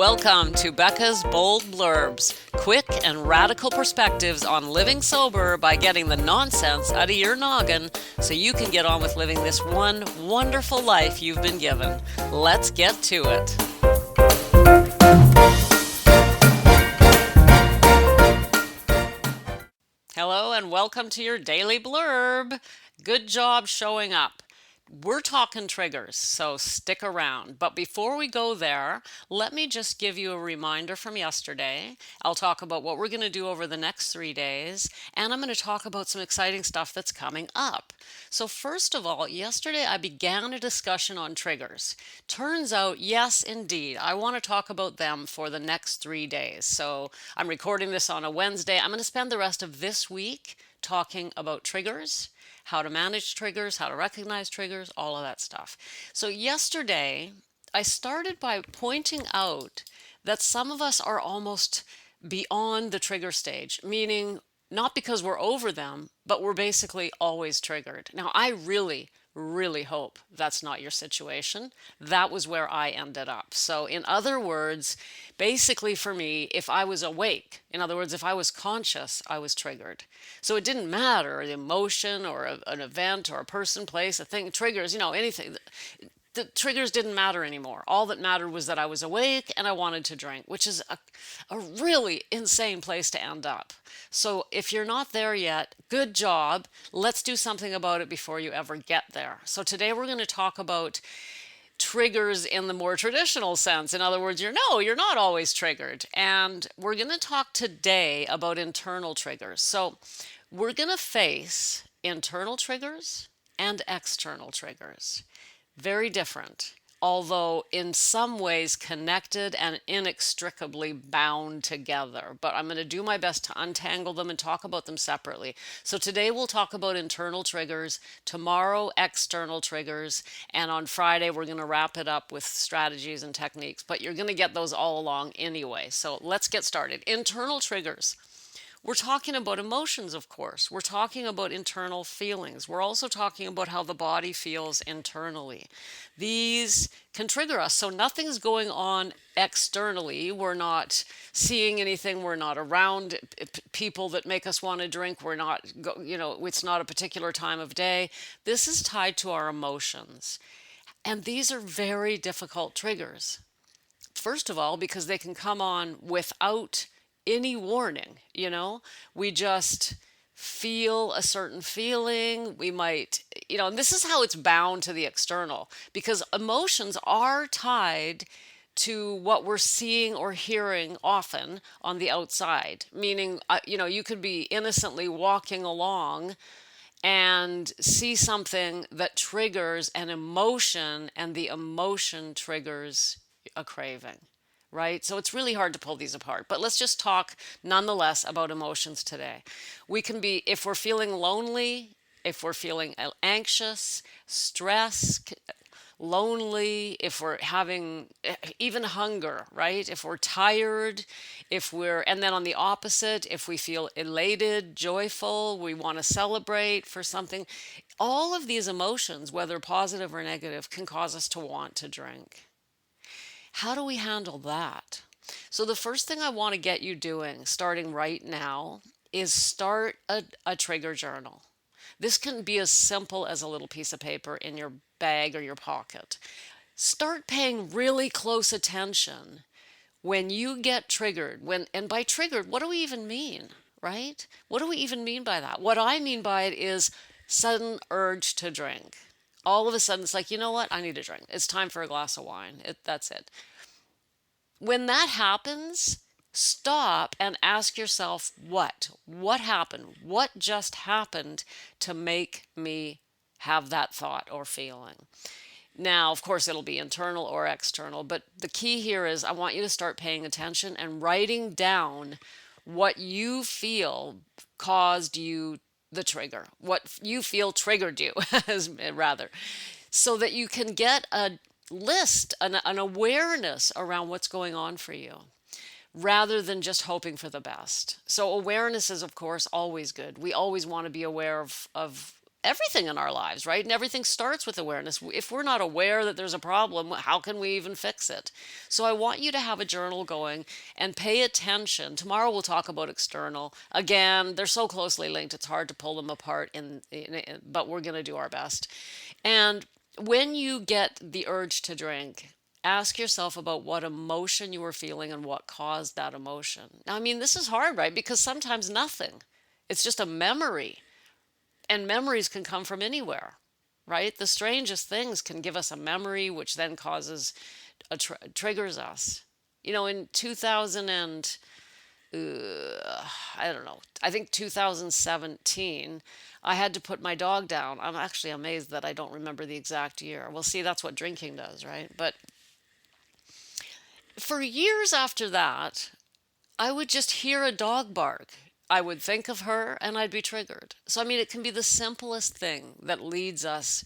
Welcome to Becca's Bold Blurbs, quick and radical perspectives on living sober by getting the nonsense out of your noggin so you can get on with living this one wonderful life you've been given. Let's get to it. Hello and welcome to your daily blurb. Good job showing up. We're talking triggers, so stick around. But before we go there, let me just give you a reminder from yesterday. I'll talk about what we're going to do over the next 3 days, and I'm going to talk about some exciting stuff that's coming up. So first of all, yesterday I began a discussion on triggers. Turns out, yes, indeed, I want to talk about them for the next 3 days. So I'm recording this on a Wednesday. I'm going to spend the rest of this week talking about triggers, how to manage triggers, how to recognize triggers, all of that stuff. So yesterday, I started by pointing out that some of us are almost beyond the trigger stage, meaning not because we're over them, but we're basically always triggered. Now, I really hope that's not your situation. That was where I ended up. So in other words, basically for me, if I was awake, in other words, if I was conscious, I was triggered. So it didn't matter the emotion or an event or a person, place, a thing, triggers, anything. The triggers didn't matter anymore. All that mattered was that I was awake and I wanted to drink, which is a really insane place to end up. So if you're not there yet, good job. Let's do something about it before you ever get there. So today we're going to talk about triggers in the more traditional sense. In other words, you're not always triggered. And we're going to talk today about internal triggers. So we're going to face internal triggers and external triggers. Very different, although in some ways connected and inextricably bound together. But I'm going to do my best to untangle them and talk about them separately. So today we'll talk about internal triggers, tomorrow external triggers, and on Friday we're going to wrap it up with strategies and techniques. But you're going to get those all along anyway. So let's get started. Internal triggers. We're talking about emotions, of course. We're talking about internal feelings. We're also talking about how the body feels internally. These can trigger us. So nothing's going on externally. We're not seeing anything. We're not around people that make us want to drink. We're not, it's not a particular time of day. This is tied to our emotions. And these are very difficult triggers. First of all, because they can come on without any warning. We just feel a certain feeling. We might, and this is how it's bound to the external, because emotions are tied to what we're seeing or hearing often on the outside. Meaning, you could be innocently walking along and see something that triggers an emotion, and the emotion triggers a craving. Right? So it's really hard to pull these apart. But let's just talk nonetheless about emotions today. We can be, if we're feeling lonely, if we're feeling anxious, stress, lonely, if we're having even hunger, right? If we're tired, and then on the opposite, if we feel elated, joyful, we want to celebrate for something. All of these emotions, whether positive or negative, can cause us to want to drink. How do we handle that? So the first thing I want to get you doing, starting right now, is start a trigger journal. This can be as simple as a little piece of paper in your bag or your pocket. Start paying really close attention when you get triggered. And by triggered, what do we even mean, right? What do we even mean by that? What I mean by it is sudden urge to drink. All of a sudden, it's like, you know what? I need a drink. It's time for a glass of wine. That's it. When that happens, stop and ask yourself, what? What happened? What just happened to make me have that thought or feeling? Now, of course, it'll be internal or external, but the key here is I want you to start paying attention and writing down what you feel caused you the trigger, what you feel triggered you, rather, so that you can get a list, an awareness around what's going on for you, rather than just hoping for the best. So awareness is, of course, always good. We always want to be aware of everything in our lives, right? And everything starts with awareness. If we're not aware that there's a problem, how can we even fix it? So I want you to have a journal going and pay attention. Tomorrow we'll talk about external. Again, they're so closely linked, it's hard to pull them apart, but we're going to do our best. And when you get the urge to drink, ask yourself about what emotion you were feeling and what caused that emotion. Now, I mean, this is hard, right? Because sometimes nothing. It's just a memory, and memories can come from anywhere, right? The strangest things can give us a memory, which then causes triggers us. In 2000 and I don't know, I think 2017, I had to put my dog down. I'm actually amazed that I don't remember the exact year. Well, see, that's what drinking does, right? But for years after that, I would just hear a dog bark. I would think of her and I'd be triggered. So, I mean, it can be the simplest thing that leads us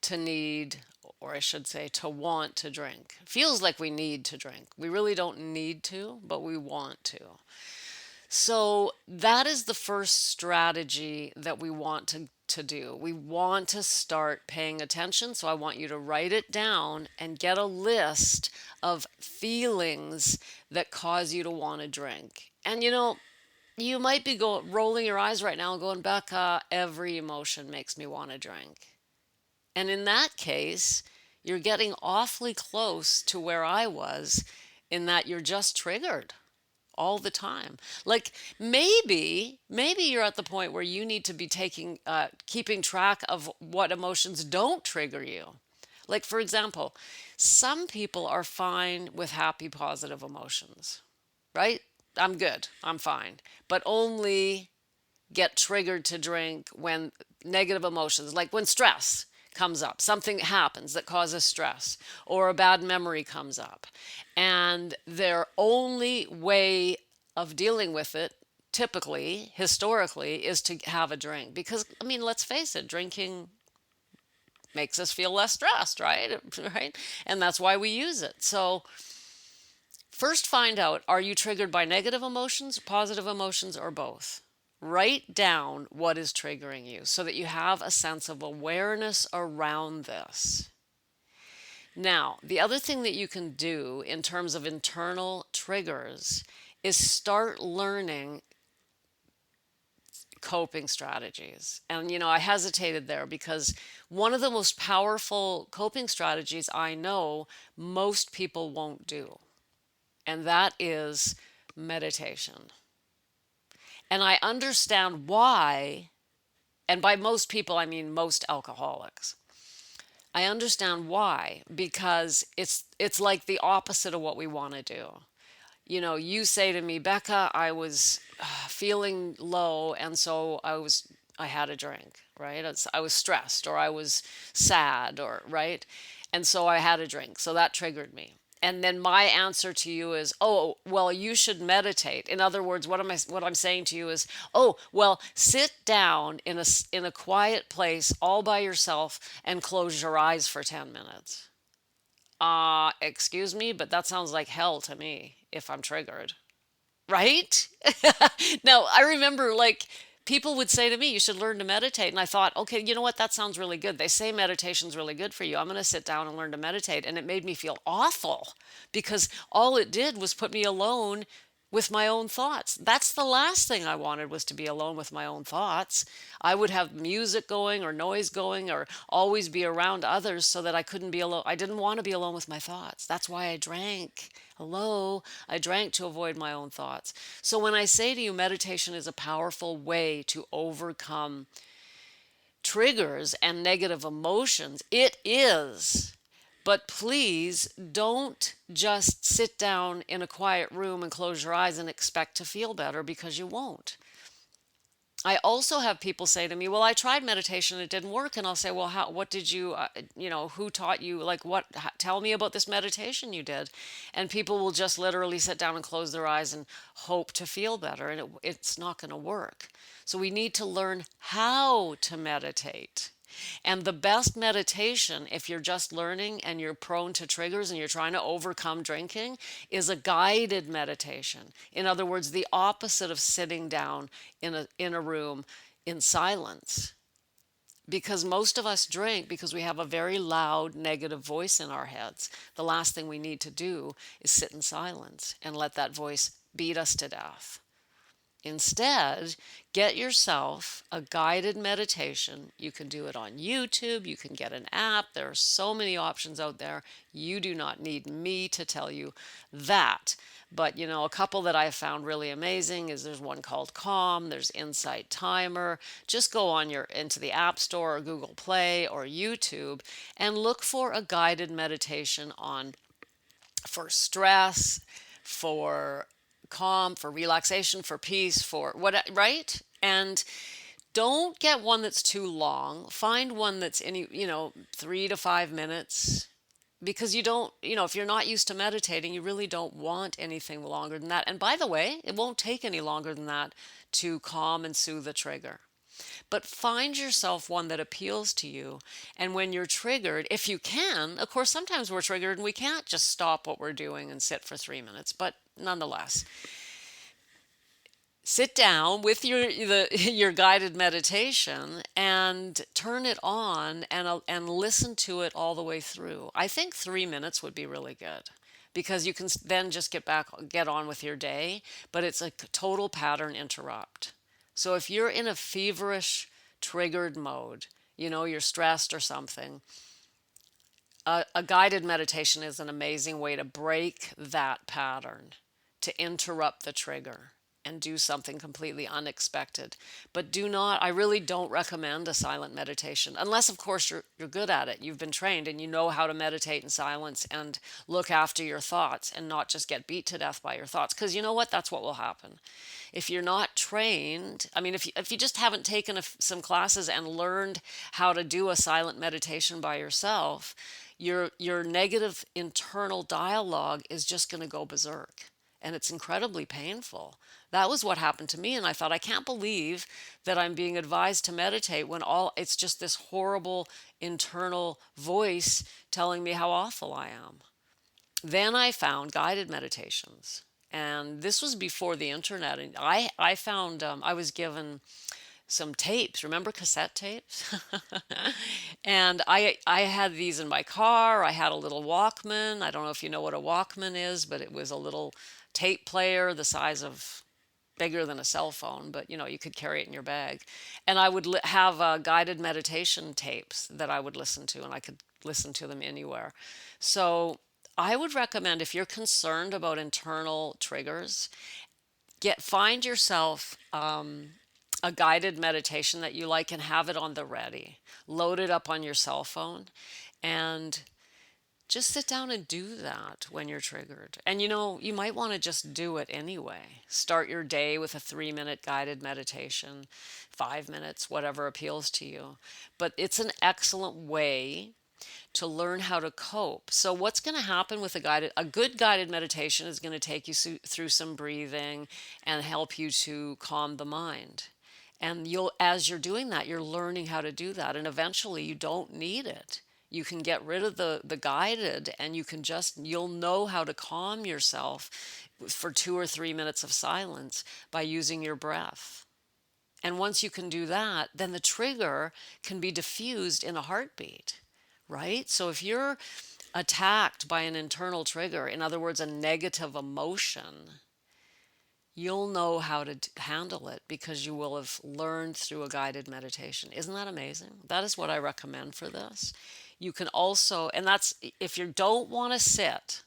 to need, or I should say, to want to drink. Feels like we need to drink. We really don't need to, but we want to. So that is the first strategy that we want to do. We want to start paying attention. So I want you to write it down and get a list of feelings that cause you to want to drink. And you might be rolling your eyes right now and going, Becca, every emotion makes me want to drink. And in that case, you're getting awfully close to where I was, in that you're just triggered all the time. Like maybe you're at the point where you need to be keeping track of what emotions don't trigger you. Like, for example, some people are fine with happy, positive emotions, right? I'm good, I'm fine, but only get triggered to drink when negative emotions, like when stress comes up, something happens that causes stress, or a bad memory comes up. And their only way of dealing with it, typically, historically, is to have a drink. Because, I mean, let's face it, drinking makes us feel less stressed, right? Right? And that's why we use it. So, first find out, are you triggered by negative emotions, positive emotions, or both? Write down what is triggering you so that you have a sense of awareness around this. Now, the other thing that you can do in terms of internal triggers is start learning coping strategies. And, I hesitated there because one of the most powerful coping strategies I know most people won't do, and that is meditation. And I understand why, and by most people, I mean most alcoholics. I understand why, because it's like the opposite of what we want to do. You say to me, Becca, I was feeling low, and so I had a drink, right? I was stressed, or I was sad, or right, and so I had a drink. So that triggered me. And then my answer to you is, oh, well, you should meditate. In other words, what I'm saying to you is, oh, well, sit down in a quiet place all by yourself and close your eyes for 10 minutes. Excuse me, but that sounds like hell to me if I'm triggered, right? Now, I remember, like, people would say to me, you should learn to meditate. And I thought, okay, you know what? That sounds really good. They say meditation's really good for you. I'm going to sit down and learn to meditate. And it made me feel awful because all it did was put me alone with my own thoughts. That's the last thing I wanted, was to be alone with my own thoughts. I would have music going or noise going or always be around others so that I couldn't be alone. I didn't want to be alone with my thoughts. That's why I drank. Hello, I drank to avoid my own thoughts. So when I say to you, meditation is a powerful way to overcome triggers and negative emotions, it is. But please don't just sit down in a quiet room and close your eyes and expect to feel better, because you won't. I also have people say to me, well, I tried meditation, it didn't work. And I'll say, well, what did who taught you? Like, tell me about this meditation you did. And people will just literally sit down and close their eyes and hope to feel better. And it's not going to work. So we need to learn how to meditate. And the best meditation, if you're just learning and you're prone to triggers and you're trying to overcome drinking, is a guided meditation. In other words, the opposite of sitting down in a room in silence. because most of us drink because we have a very loud negative voice in our heads. The last thing we need to do is sit in silence and let that voice beat us to death. Instead, get yourself a guided meditation. You can do it on YouTube, you can get an app. There are so many options out there. You do not need me to tell you that. But a couple that I found really amazing is there's one called Calm, there's Insight Timer. Just go on your into the App Store or Google Play or YouTube and look for a guided meditation on for stress, for calm, for relaxation, for peace, for what, right? And don't get one that's too long. Find one that's 3 to 5 minutes, because you don't, if you're not used to meditating, you really don't want anything longer than that. And by the way, it won't take any longer than that to calm and soothe the trigger. But find yourself one that appeals to you. And when you're triggered, if you can, of course, sometimes we're triggered and we can't just stop what we're doing and sit for 3 minutes. But nonetheless, sit down with your guided meditation and turn it on and listen to it all the way through. I think 3 minutes would be really good, because you can then just get on with your day, but it's a total pattern interrupt. So if you're in a feverish, triggered mode, you're stressed or something, a guided meditation is an amazing way to break that pattern, to interrupt the trigger and do something completely unexpected. But I really don't recommend a silent meditation, unless, of course, you're good at it. You've been trained and you know how to meditate in silence and look after your thoughts and not just get beat to death by your thoughts. Because you know what? That's what will happen. If you're not trained, I mean, if you just haven't taken some classes and learned how to do a silent meditation by yourself, your negative internal dialogue is just going to go berserk, and it's incredibly painful. That was what happened to me, and I thought, I can't believe that I'm being advised to meditate when it's just this horrible internal voice telling me how awful I am. Then I found guided meditations, and this was before the internet. And I found, I was given some tapes. Remember cassette tapes? And I had these in my car. I had a little Walkman. I don't know if you know what a Walkman is, but it was a little tape player the size of bigger than a cell phone, but you could carry it in your bag. And I would have guided meditation tapes that I would listen to, and I could listen to them anywhere. So I would recommend, if you're concerned about internal triggers, find yourself a guided meditation that you like and have it on the ready. Load it up on your cell phone and just sit down and do that when you're triggered. And you might want to just do it anyway. Start your day with a 3-minute guided meditation, 5 minutes, whatever appeals to you. But it's an excellent way to learn how to cope. So what's going to happen with a good guided meditation is going to take you through some breathing and help you to calm the mind. And as you're doing that, you're learning how to do that. And eventually you don't need it. You can get rid of the guided, and you'll know how to calm yourself for 2 or 3 minutes of silence by using your breath. And once you can do that, then the trigger can be diffused in a heartbeat, right? So if you're attacked by an internal trigger, in other words, a negative emotion, you'll know how to handle it because you will have learned through a guided meditation. Isn't that amazing? That is what I recommend for this. You can also, and that's if you don't want to sit,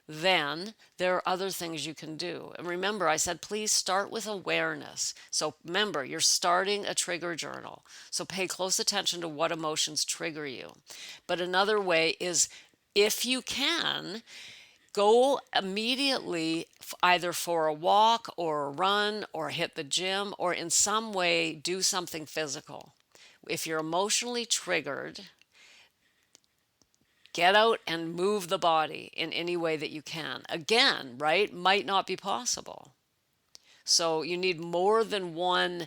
then there are other things you can do. And remember, I said, please start with awareness. So remember, you're starting a trigger journal. So pay close attention to what emotions trigger you. But another way is, if you can, go immediately either for a walk or a run or hit the gym or in some way do something physical. If you're emotionally triggered, get out and move the body in any way that you can. Again, right? Might not be possible. So you need more than one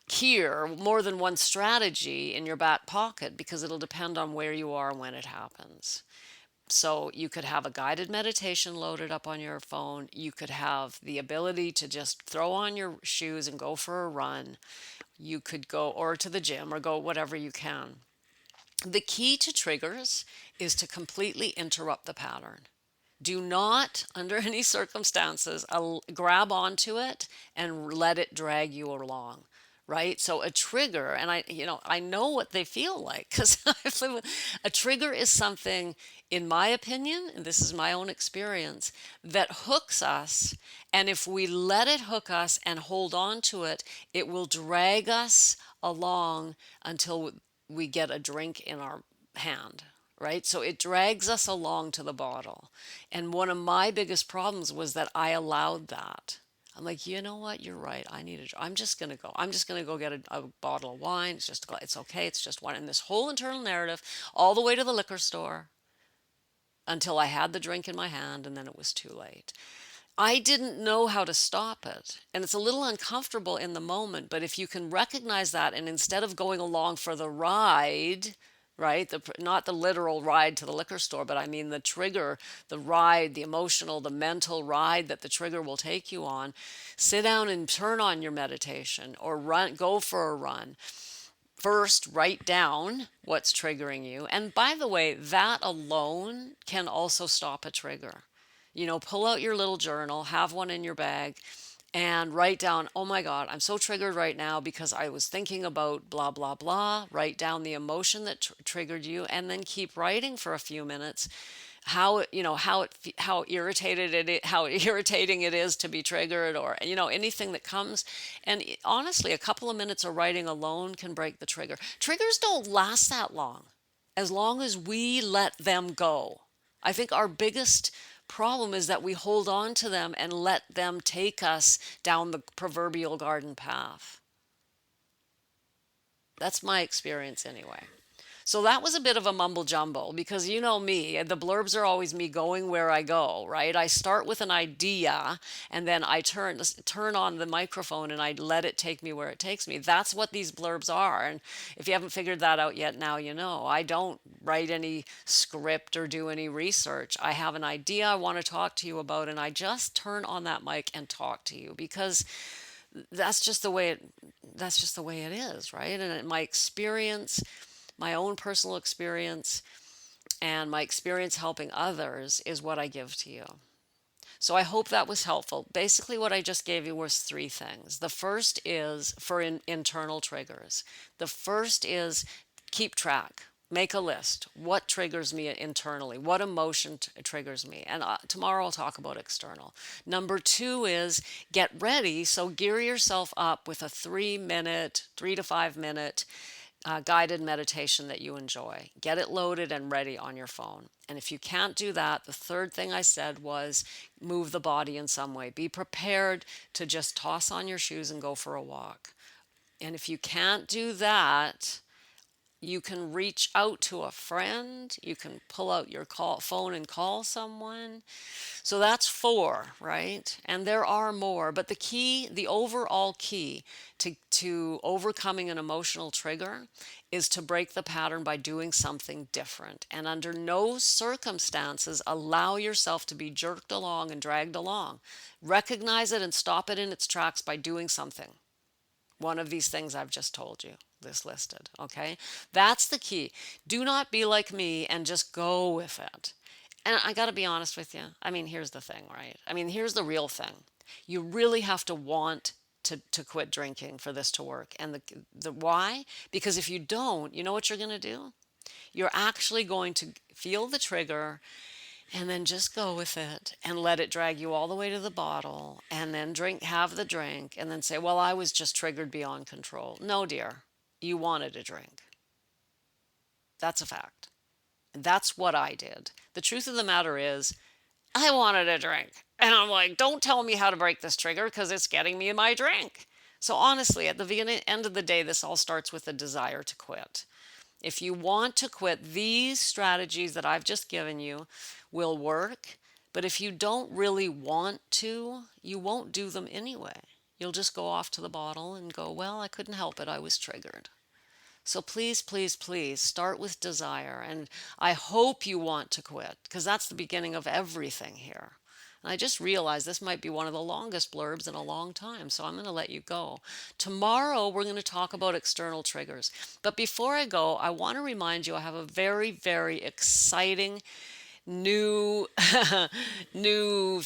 key, more than one strategy in your back pocket, because it'll depend on where you are when it happens. So you could have a guided meditation loaded up on your phone. You could have the ability to just throw on your shoes and go for a run. You could go or to the gym or go whatever you can. The key to triggers is to completely interrupt the pattern. Do not, under any circumstances, grab onto it and let it drag you along, right? So a trigger, and I know what they feel like because I've lived with a trigger is something, in my opinion, and this is my own experience, that hooks us. And if we let it hook us and hold on to it, it will drag us along until we get a drink in our hand, right? So it drags us along to the bottle. And one of my biggest problems was that I allowed that. I'm like, you know what? You're right. I'm just going to go. I'm just going to go get a bottle of wine. It's okay. It's just wine. And this whole internal narrative, all the way to the liquor store until I had the drink in my hand, and then it was too late. I didn't know how to stop it. And it's a little uncomfortable in the moment, but if you can recognize that, and instead of going along for the ride, right? Not the literal ride to the liquor store, but I mean the trigger, the ride, the emotional, the mental ride that the trigger will take you on. Sit down and turn on your meditation or go for a run. First, write down what's triggering you. And by the way, that alone can also stop a trigger. Pull out your little journal, have one in your bag, and write down, oh my God, I'm so triggered right now because I was thinking about blah, blah, blah. Write down the emotion that triggered you, and then keep writing for a few minutes how irritating it is to be triggered, or anything that comes. And honestly, a couple of minutes of writing alone can break the trigger. Triggers don't last that as long as we let them go. I think our biggest problem is that we hold on to them and let them take us down the proverbial garden path. That's my experience anyway. So that was a bit of a mumble jumble because you know me, the blurbs are always me going where I go, right? I start with an idea and then I turn on the microphone and I let it take me where it takes me. That's what these blurbs are. And if you haven't figured that out yet, now you know. I don't write any script or do any research. I have an idea I want to talk to you about and I just turn on that mic and talk to you because that's just the way it is, right? And my experience, my own personal experience, and my experience helping others is what I give to you. So I hope that was helpful. Basically, what I just gave you was three things. The first is for internal triggers. The first is keep track. Make a list. What triggers me internally? What emotion triggers me? And tomorrow I'll talk about external. Number two is get ready. So gear yourself up with a 3 to 5 minute guided meditation that you enjoy. Get it loaded and ready on your phone. And if you can't do that, the third thing I said was move the body in some way. Be prepared to just toss on your shoes and go for a walk. And if you can't do that, you can reach out to a friend. You can pull out your phone and call someone. So that's four, right? And there are more. But the overall key to overcoming an emotional trigger is to break the pattern by doing something different. And under no circumstances allow yourself to be jerked along and dragged along. Recognize it and stop it in its tracks by doing something. One of these things I've just told you, this listed, okay? That's the key. Do not be like me and just go with it. And I got to be honest with you. I mean, here's the thing, right? I mean, here's the real thing. You really have to want to quit drinking for this to work. And the why? Because if you don't, you know what you're going to do? You're actually going to feel the trigger and then just go with it and let it drag you all the way to the bottle and then have the drink and then say, well, I was just triggered beyond control. No, dear, you wanted a drink. That's a fact. And that's what I did. The truth of the matter is, I wanted a drink. And I'm like, don't tell me how to break this trigger because it's getting me my drink. So honestly, at the end of the day, this all starts with a desire to quit. If you want to quit, these strategies that I've just given you will work. But if you don't really want to, you won't do them anyway. You'll just go off to the bottle and go, well, I couldn't help it. I was triggered. So please, please, please start with desire. And I hope you want to quit because that's the beginning of everything here. And I just realized this might be one of the longest blurbs in a long time, so I'm going to let you go. Tomorrow, we're going to talk about external triggers. But before I go, I want to remind you I have a very, very exciting new, new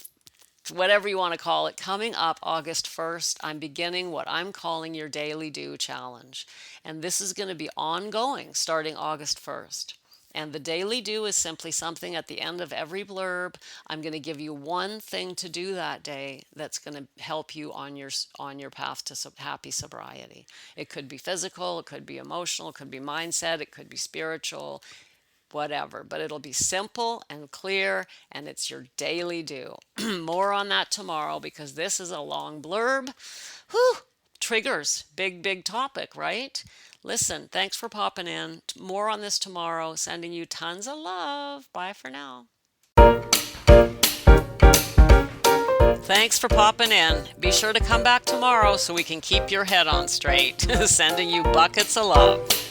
whatever you want to call it, coming up August 1st, I'm beginning what I'm calling your Daily Do Challenge. And this is going to be ongoing starting August 1st. And the Daily Do is simply something at the end of every blurb. I'm going to give you one thing to do that day that's going to help you on your path to happy sobriety. It could be physical, it could be emotional, it could be mindset, it could be spiritual, whatever, but it'll be simple and clear, and it's your daily do. More on that tomorrow because this is a long blurb. Whew, triggers, big, big topic, right? Listen, thanks for popping in. More on this tomorrow. Sending you tons of love. Bye for now. Thanks for popping in. Be sure to come back tomorrow so we can keep your head on straight. Sending you buckets of love.